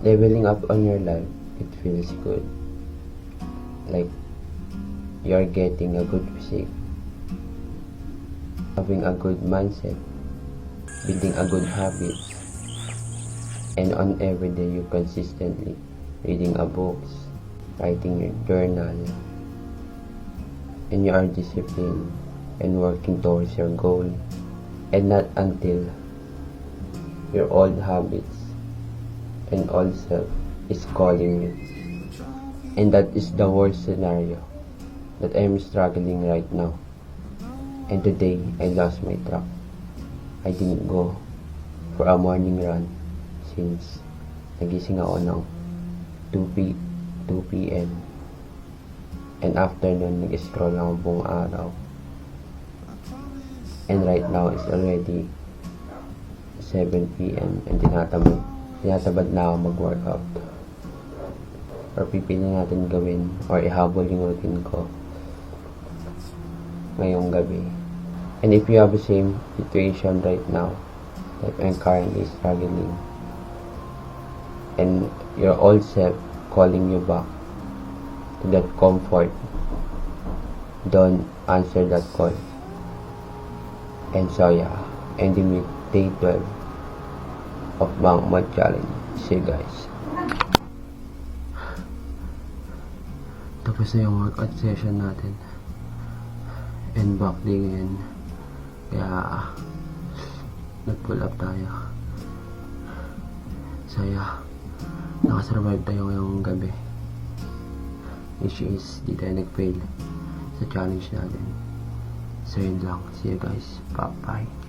leveling up on your life, it feels good. Like you're getting a good physique, having a good mindset, building a good habit, and on every day you consistently reading a books, writing your journal, and you are disciplined and working towards your goal, and not until your old habits and old self is calling you. And that is the worst scenario that I'm struggling right now. And today, I lost my track. I didn't go for a morning run since nagising ako ng 2 p.m. And after nun, nag-scroll ako buong araw. And right now, it's already 7 p.m. and tinatabad na ako mag-workout. Or pipili natin gawin or ihabol yung routine ko ngayong gabi. And if you have the same situation right now that I'm currently struggling, and your old self calling you back to that comfort, don't answer that call. And so yeah, ending with day 12 of Bank Mod Challenge. See you guys. Tapos na yung workout session natin. And back day ngayon. Kaya nag-pull up tayo. Saya. Nakasurvive tayo ngayong gabi. Which is, di tayo nag-fail sa challenge natin. So yun lang. See you guys. Bye-bye.